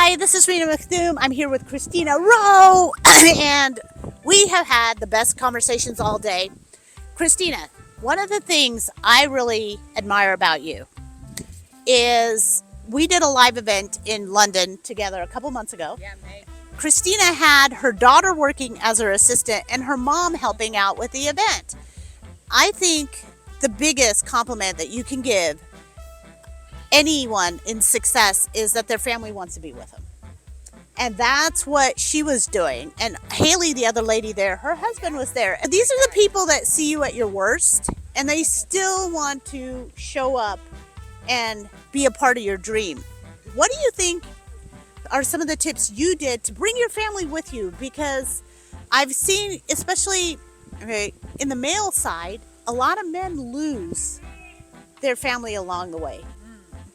Hi, this is Rena McThoom. I'm here with Christina Rowe, and we have had the best conversations all day. Christina, one of the things I really admire about you is we did a live event in London together a couple months ago. Yeah, May. Christina had her daughter working as her assistant and her mom helping out with the event. I think the biggest compliment that you can give anyone in success is that their family wants to be with them. And that's what she was doing. And Haley, the other lady there, her husband was there. And these are the people that see you at your worst and they still want to show up and be a part of your dream. What do you think are some of the tips you did to bring your family with you? Because I've seen, especially in the male side, a lot of men lose their family along the way.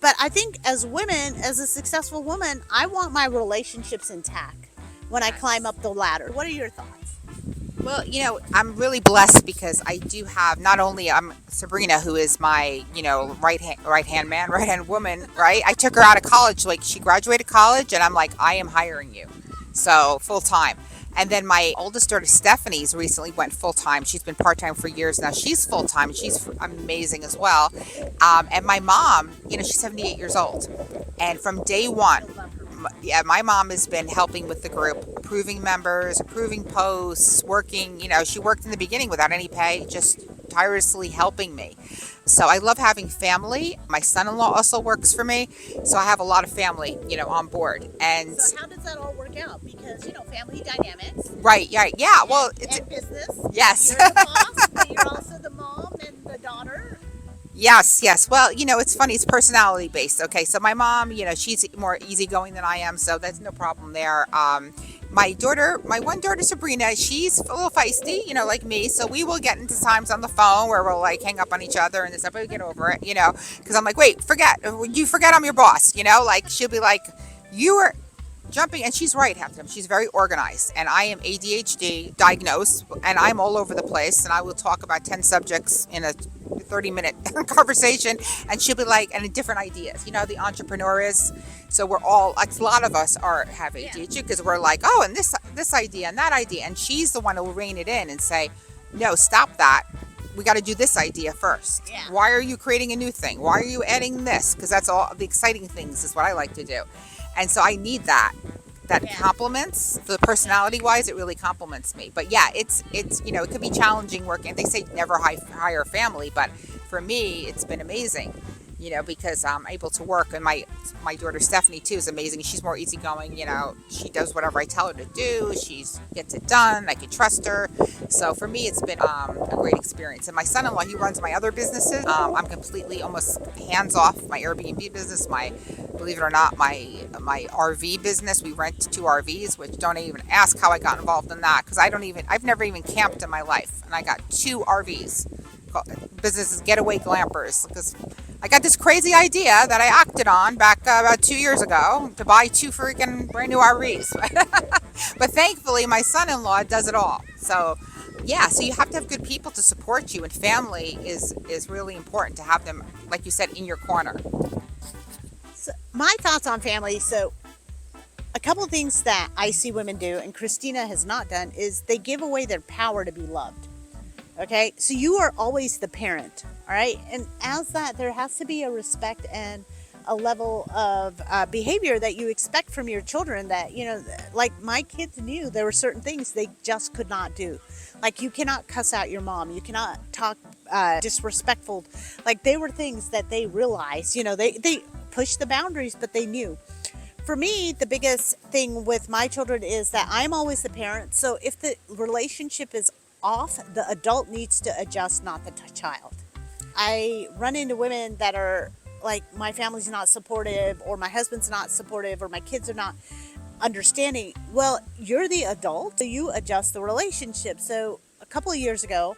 But I think as women, as a successful woman, I want my relationships intact when I climb up the ladder. What are your thoughts? Well, I'm really blessed because I do have not only Sabrina, who is my right hand man, right hand woman, right? I took her out of college, like she graduated college, and I'm like, I am hiring you, so full time. And then my oldest daughter Stephanie's recently went full time. She's been part time for years now. She's full time. She's amazing as well. And my mom, she's 78 years old, and from day one, yeah, my mom has been helping with the group, approving members, approving posts, working. She worked in the beginning without any pay, just tirelessly helping me. So I love having family. My son-in-law also works for me, so I have a lot of family, on board. And So how does that all work out? Because family dynamics right, yeah. Well, and business. yes. You're the boss, but you're also the mom and the daughter. Yes. Well, it's funny. It's personality based. Okay. So my mom, she's more easygoing than I am. So that's no problem there. My one daughter, Sabrina, she's a little feisty, like me. So we will get into times on the phone where we'll like hang up on each other and stuff, but we get over it, because I'm like, wait, you forget I'm your boss, like she'll be like, you were jumping, and she's right half the time. She's very organized, and I am ADHD diagnosed, and I'm all over the place, and I will talk about 10 subjects in a 30-minute conversation, and she'll be like, and different ideas. The entrepreneur is, so we're all, like, a lot of us have ADHD because we're like, oh, and this idea and that idea, and she's the one who will rein it in and say, no, stop that. We got to do this idea first. Yeah. Why are you creating a new thing? Why are you adding this? Because that's all the exciting things is what I like to do. And so I need that compliments. The personality wise, it really compliments me. But yeah, it's it could be challenging working. They say never hire family, but for me, it's been amazing. Because I'm able to work, and my daughter Stephanie too is amazing. She's more easygoing. She does whatever I tell her to do. She gets it done. I can trust her. So for me, it's been a great experience. And my son-in-law, he runs my other businesses. I'm completely almost hands off my Airbnb business. Believe it or not, my RV business. We rent 2 RVs, which don't even ask how I got involved in that, because I've never even camped in my life, and I got 2 RVs. Businesses, Getaway Glampers, because I got this crazy idea that I acted on back about 2 years ago to buy 2 freaking brand new RVs. But thankfully, my son-in-law does it all. So, yeah, so you have to have good people to support you, and family is really important to have them, like you said, in your corner. So my thoughts on family. So a couple of things that I see women do, and Christina has not done, is they give away their power to be loved. Okay, so you are always the parent, all right? And as that, there has to be a respect and a level of behavior that you expect from your children that, like my kids knew there were certain things they just could not do. Like you cannot cuss out your mom. You cannot talk disrespectful. Like they were things that they realized, they pushed the boundaries, but they knew. For me, the biggest thing with my children is that I'm always the parent. So if the relationship is off, the adult needs to adjust, not the child. I run into women that are like, my family's not supportive, or my husband's not supportive, or my kids are not understanding. Well, you're the adult, so you adjust the relationship. So a couple of years ago,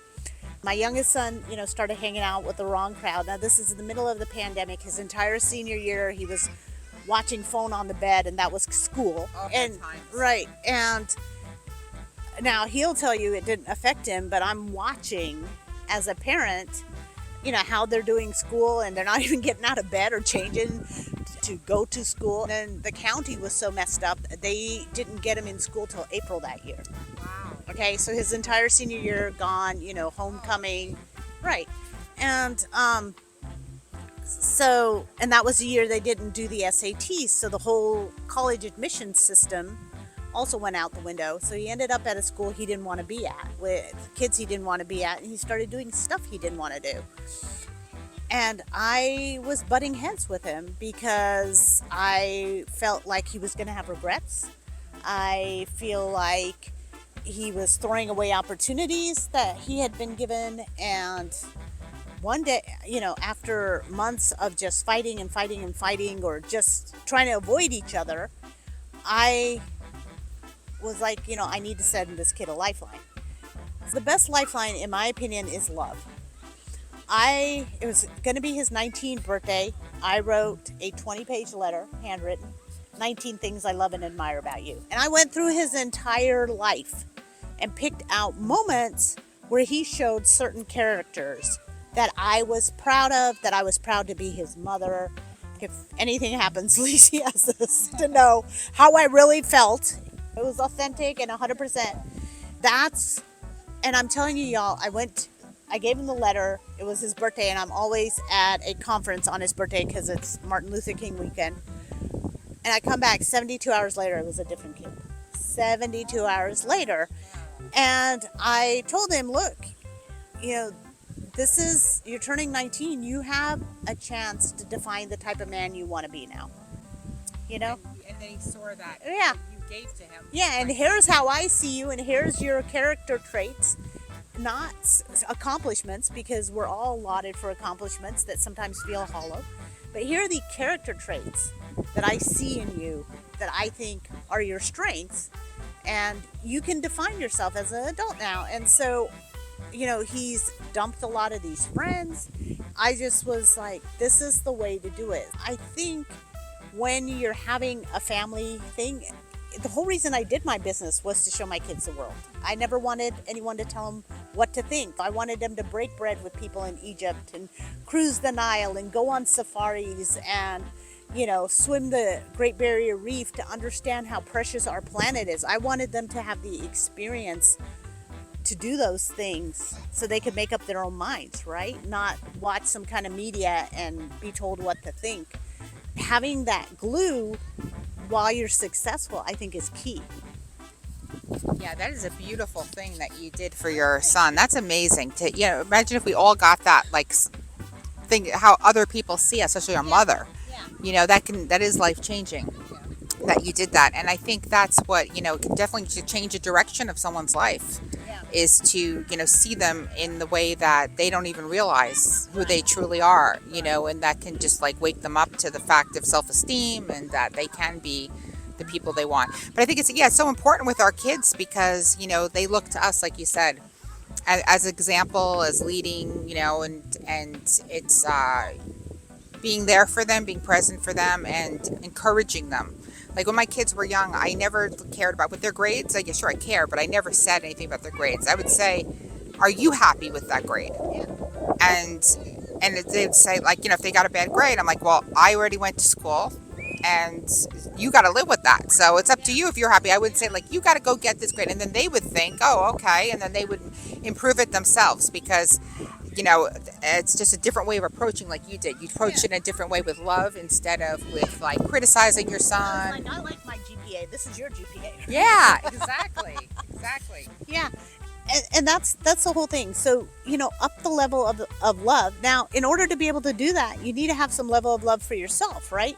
my youngest son, started hanging out with the wrong crowd. Now, this is in the middle of the pandemic. His entire senior year, he was watching phone on the bed, and that was school. And right, and now he'll tell you it didn't affect him, but I'm watching as a parent, how they're doing school, and they're not even getting out of bed or changing to go to school. And then the county was so messed up, they didn't get him in school till April that year. Wow. Okay, so his entire senior year gone, homecoming. Right. And and that was the year they didn't do the SATs, so the whole college admission system also went out the window. So he ended up at a school he didn't want to be at, with kids he didn't want to be at, and he started doing stuff he didn't want to do. And I was butting heads with him because I felt like he was going to have regrets. I feel like he was throwing away opportunities that he had been given. And one day, after months of just fighting and fighting and fighting, or just trying to avoid each other, I was like, I need to send this kid a lifeline. The best lifeline, in my opinion, is love. It was going to be his 19th birthday. I wrote a 20-page letter, handwritten, 19 things I love and admire about you. And I went through his entire life and picked out moments where he showed certain characters that I was proud of, that I was proud to be his mother. If anything happens, at least he has this to know how I really felt. It was authentic and 100%. And I'm telling you, y'all, I gave him the letter. It was his birthday, and I'm always at a conference on his birthday because it's Martin Luther King weekend. And I come back 72 hours later, it was a different kid. 72 hours later. And I told him, look, you're turning 19. You have a chance to define the type of man you want to be now. And then he saw that. Yeah. You gave to him. Yeah, and here's how I see you, and here's your character traits. Not accomplishments, because we're all lauded for accomplishments that sometimes feel hollow, but here are the character traits that I see in you that I think are your strengths, and you can define yourself as an adult now. And so he's dumped a lot of these friends. I just was like, this is the way to do it. I think when you're having a family thing, the whole reason I did my business was to show my kids the world. I never wanted anyone to tell them what to think. I wanted them to break bread with people in Egypt and cruise the Nile and go on safaris and, swim the Great Barrier Reef to understand how precious our planet is. I wanted them to have the experience to do those things so they could make up their own minds, right? Not watch some kind of media and be told what to think. Having that glue while you're successful, I think, is key. Yeah, that is a beautiful thing that you did for your son. That's amazing. Imagine if we all got that, thing, how other people see us, especially our mother. Yeah. That is life changing. That you did that, and I think that's what can definitely change the direction of someone's life. Yeah. Is to see them in the way that they don't even realize who they truly are. And that can just wake them up to the fact of self-esteem and that they can be the people they want. But I think it's so important with our kids because they look to us, like you said, as example, as leading, and it's being there for them, being present for them, and encouraging them. Like when my kids were young, I never cared about with their grades. I guess sure I care, but I never said anything about their grades. I would say, "Are you happy with that grade?" Yeah. And they'd say if they got a bad grade, I'm like, "Well, I already went to school, and you got to live with that. So it's up to you if you're happy." I would say you got to go get this grade, and then they would think, "Oh, okay," and then they would improve it themselves because. It's just a different way of approaching like you did. You approach it in a different way with love instead of with criticizing your son. I like my GPA. This is your GPA. Yeah, exactly. Yeah. And that's the whole thing. So, up the level of love. Now, in order to be able to do that, you need to have some level of love for yourself, right?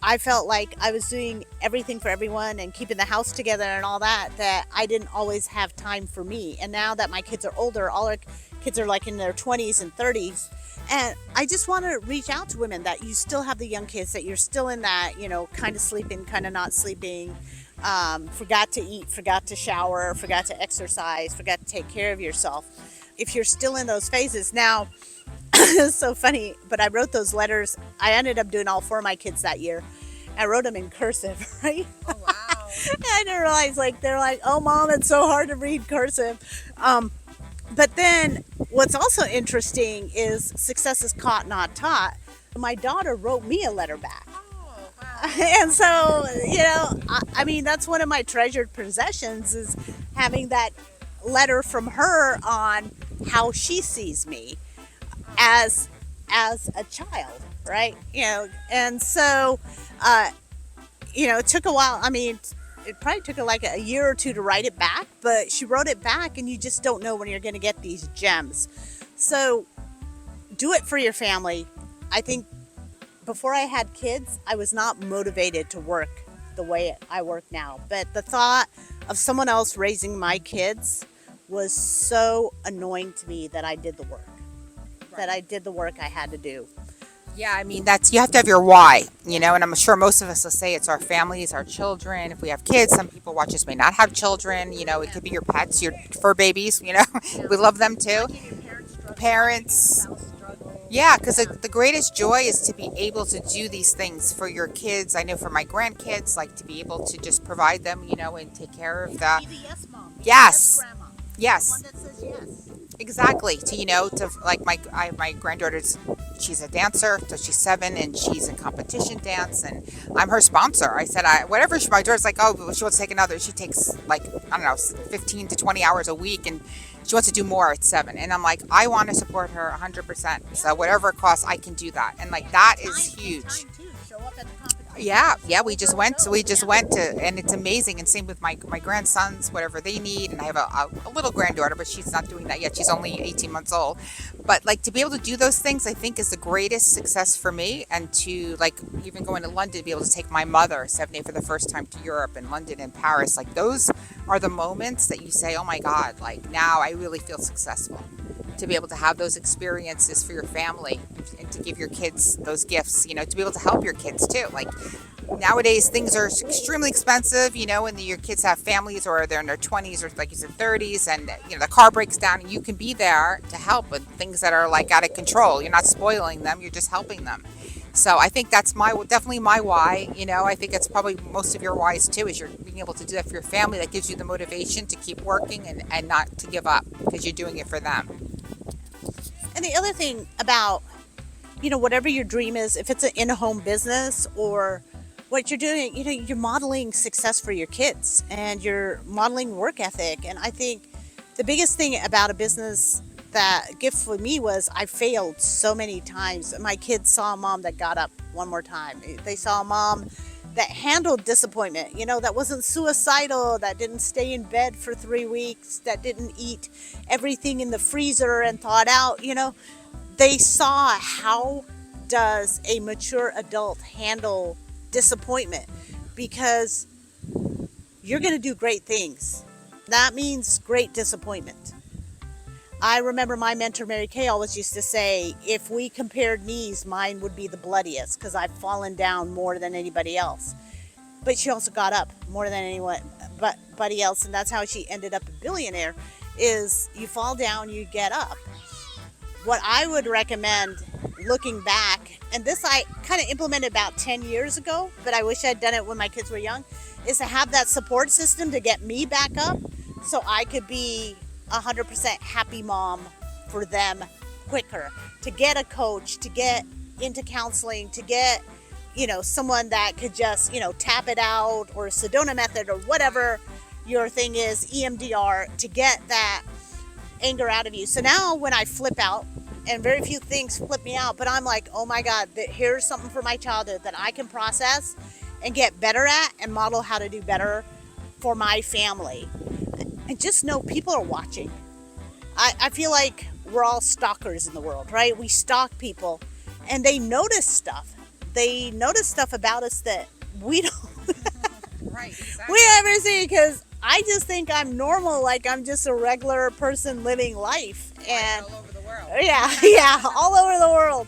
I felt like I was doing everything for everyone and keeping the house together and all that I didn't always have time for me. And now that my kids are older, all our kids are in their 20s and 30s. And I just want to reach out to women that you still have the young kids, that you're still in that, kind of sleeping, kind of not sleeping, forgot to eat, forgot to shower, forgot to exercise, forgot to take care of yourself. If you're still in those phases. Now, it's so funny, but I wrote those letters. I ended up doing all 4 of my kids that year. I wrote them in cursive, right? Oh, wow. I didn't realize, they're like, "Oh, Mom, it's so hard to read cursive." But then what's also interesting is success is caught, not taught. My daughter wrote me a letter back. Oh, And so, I mean, that's one of my treasured possessions is having that letter from her on how she sees me as a child, right? And so, uh, it took a while. I mean, it probably took her like a year or two to write it back, but she wrote it back, and you just don't know when you're going to get these gems. So, do it for your family. I think before I had kids, I was not motivated to work the way I work now. But the thought of someone else raising my kids was so annoying to me that I did the work. That I did the work I had to do. Yeah, I mean, that's, you have to have your why, and I'm sure most of us will say it's our families, our children. If we have kids, some people watch us may not have children, it could be your pets, your fur babies, we love them too. Parents. Yeah, because the greatest joy is to be able to do these things for your kids. I know for my grandkids, like to be able to just provide them, and take care of the. Be the yes mom. Be Yes. the yes grandma. Yes. The one that says yes. Exactly. To like my granddaughter's, she's a dancer, so she's 7 and she's in competition dance, and I'm her sponsor. I said, whatever. My daughter's like, oh, she wants to take another. She takes like, I don't know, 15 to 20 hours a week, and she wants to do more at 7. And I'm like, I want to support her 100%. So whatever it costs, I can do that. And like that is huge. Time too. Show up at the competition. Yeah, we just went to, and it's amazing. And same with my grandsons, whatever they need. And I have a little granddaughter, but she's not doing that yet. She's only 18 months old. But like to be able to do those things, I think is the greatest success for me. And to like even going to London, be able to take my mother 7 days for the first time to Europe and London and Paris, like those are the moments that you say, oh my God, like now I really feel successful. To be able to have those experiences for your family and to give your kids those gifts, to be able to help your kids too. Like nowadays things are extremely expensive, and your kids have families or they're in their 20s or like you said 30s, and the car breaks down and you can be there to help with things that are like out of control. You're not spoiling them, you're just helping them. So I think that's definitely my why. I think it's probably most of your whys too, is you're being able to do that for your family. That gives you the motivation to keep working and not to give up because you're doing it for them. And the other thing about, whatever your dream is, if it's an in-home business or what you're doing, you're modeling success for your kids and you're modeling work ethic. And I think the biggest thing about a business that gift for me was I failed so many times. My kids saw a mom that got up one more time. They saw a mom that handled disappointment, that wasn't suicidal, that didn't stay in bed for 3 weeks, that didn't eat everything in the freezer and thawed out, They saw how does a mature adult handle disappointment, because you're going to do great things. That means great disappointment. I remember my mentor, Mary Kay, always used to say, if we compared knees, mine would be the bloodiest because I've fallen down more than anybody else. But she also got up more than anybody else, and that's how she ended up a billionaire, is you fall down, you get up. What I would recommend looking back, and this I kind of implemented about 10 years ago, but I wish I'd done it when my kids were young, is to have that support system to get me back up so I could be 100% happy mom for them quicker, to get a coach, to get into counseling, to get someone that could just tap it out, or Sedona method, or whatever your thing is, EMDR, to get that anger out of you. So now when I flip out, and very few things flip me out, but I'm like, oh my God, here's something from my childhood that I can process and get better at and model how to do better for my family. And just know people are watching. I feel like we're all stalkers in the world, right? We stalk people and they notice stuff. They notice stuff about us that we don't Right, exactly. we ever see, because I just think I'm normal, like I'm just a regular person living life. And all over the world. yeah, all over the world.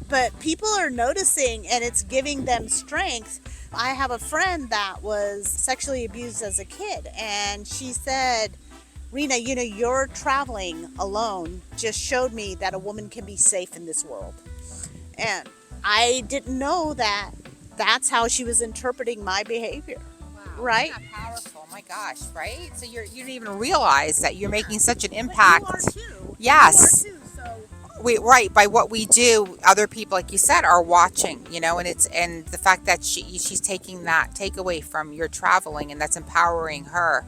But people are noticing, and it's giving them strength. I have a friend that was sexually abused as a kid, and she said, Rena, your traveling alone just showed me that a woman can be safe in this world. And I didn't know that that's how she was interpreting my behavior. Wow, Right? isn't that powerful? Oh my gosh, right? So you didn't even realize that you're making such an impact. But you are too. Yes. You are too. So right, by what we do, other people, like you said, are watching, and the fact that she's taking that takeaway from your traveling, and that's empowering her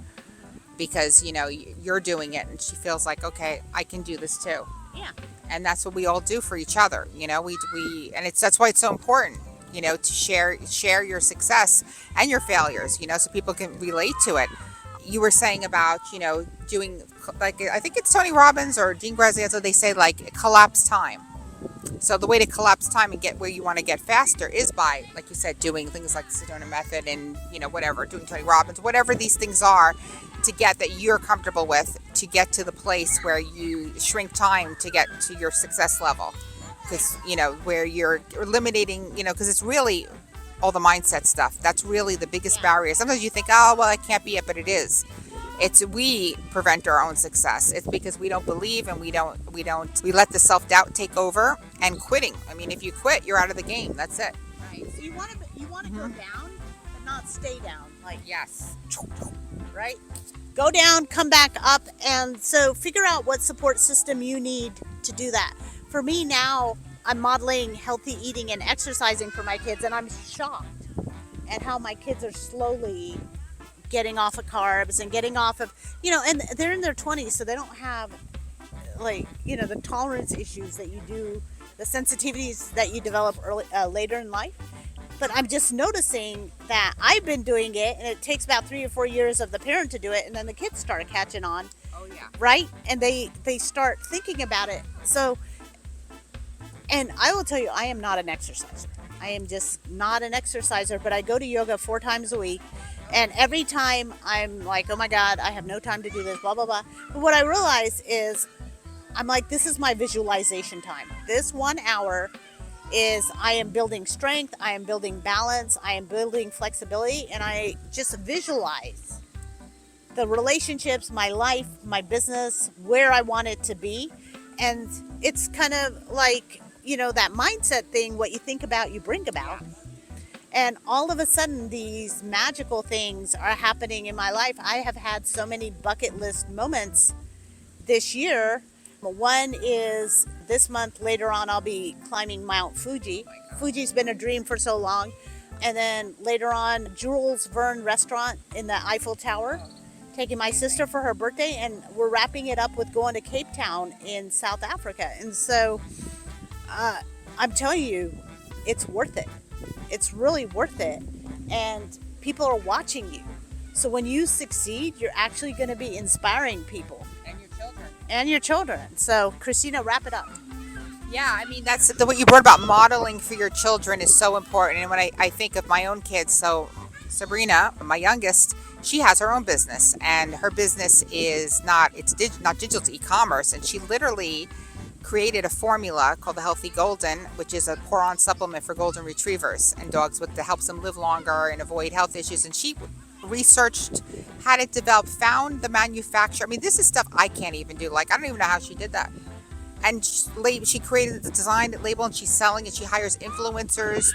because you're doing it, and she feels like, okay, I can do this too. Yeah. And that's what we all do for each other. We and that's why it's so important, to share your success and your failures, so people can relate to it. You were saying about, doing, like, I think it's Tony Robbins or Dean Graziosi, they say, like, collapse time. So the way to collapse time and get where you want to get faster is by, like you said, doing things like the Sedona method and, whatever, doing Tony Robbins, whatever these things are, to get that you're comfortable with, to get to the place where you shrink time to get to your success level. Because, where you're eliminating, because it's really all the mindset stuff. That's really the biggest barrier. Sometimes you think, oh, well, I can't be it, but it is. We prevent our own success. It's because we don't believe, and we let the self-doubt take over, and quitting. I mean, if you quit, you're out of the game. That's it. Right. So you want to go down, but not stay down. Like, Yes. right? Go down, come back up, and so figure out what support system you need to do that. For me now, I'm modeling healthy eating and exercising for my kids, and I'm shocked at how my kids are slowly getting off of carbs and getting off of, and they're in their 20s, so they don't have, like, the tolerance issues that you do, the sensitivities that you develop later in life. But I'm just noticing that I've been doing it, and it takes about 3 or 4 years of the parent to do it, and then the kids start catching on. Oh, yeah. Right? And they start thinking about it. So, and I will tell you, I am not an exerciser. I am just not an exerciser, but I go to yoga 4 times a week. And every time I'm like, oh my God, I have no time to do this, blah, blah, blah. But what I realize is, I'm like, this is my visualization time. This 1 hour is I am building strength, I am building balance, I am building flexibility, and I just visualize the relationships, my life, my business, where I want it to be. And it's kind of like, that mindset thing, what you think about, you bring about. And all of a sudden, these magical things are happening in my life. I have had so many bucket list moments this year. One is this month, later on, I'll be climbing Mount Fuji. Fuji's been a dream for so long. And then later on, Jules Verne restaurant in the Eiffel Tower, taking my sister for her birthday, and we're wrapping it up with going to Cape Town in South Africa. And so I'm telling you, it's worth it. It's really worth it. And people are watching you. So when you succeed, you're actually going to be inspiring people. And your children. So, Christina, wrap it up. Yeah, I mean, that's what you brought about modeling for your children is so important. And when I think of my own kids, so Sabrina, my youngest, she has her own business, and her business is not digital, it's e-commerce, and she literally created a formula called the Healthy Golden, which is a pour-on supplement for golden retrievers and dogs that helps them live longer and avoid health issues. And she researched, had it developed, found the manufacturer. I mean, this is stuff I can't even do. Like, I don't even know how she did that. And she created the design label, and she's selling it. She hires influencers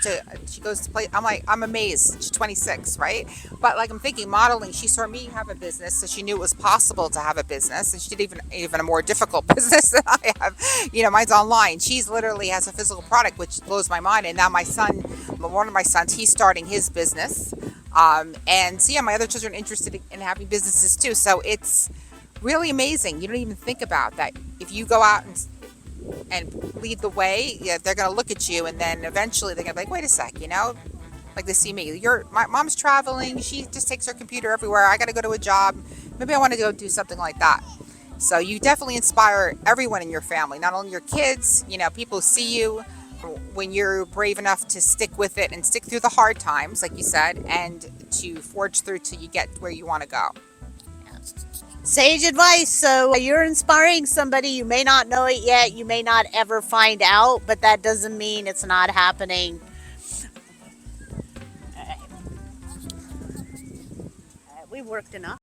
she goes to play. I'm amazed. She's 26, right? But like, I'm thinking modeling, she saw me have a business, so she knew it was possible to have a business. And she did even a more difficult business than I have. Mine's online. She's literally has a physical product, which blows my mind. And now one of my sons, he's starting his business. And so yeah, my other children are interested in having businesses too. So it's really amazing. You don't even think about that. If you go out and lead the way, yeah, they're going to look at you, and then eventually they're going to be like, wait a sec, like they see me. My mom's traveling. She just takes her computer everywhere. I got to go to a job. Maybe I want to go do something like that. So you definitely inspire everyone in your family, not only your kids, people see you when you're brave enough to stick with it and stick through the hard times, like you said, and to forge through till you get where you want to go. Sage advice. So you're inspiring somebody. You may not know it yet. You may not ever find out, but that doesn't mean it's not happening. We worked enough.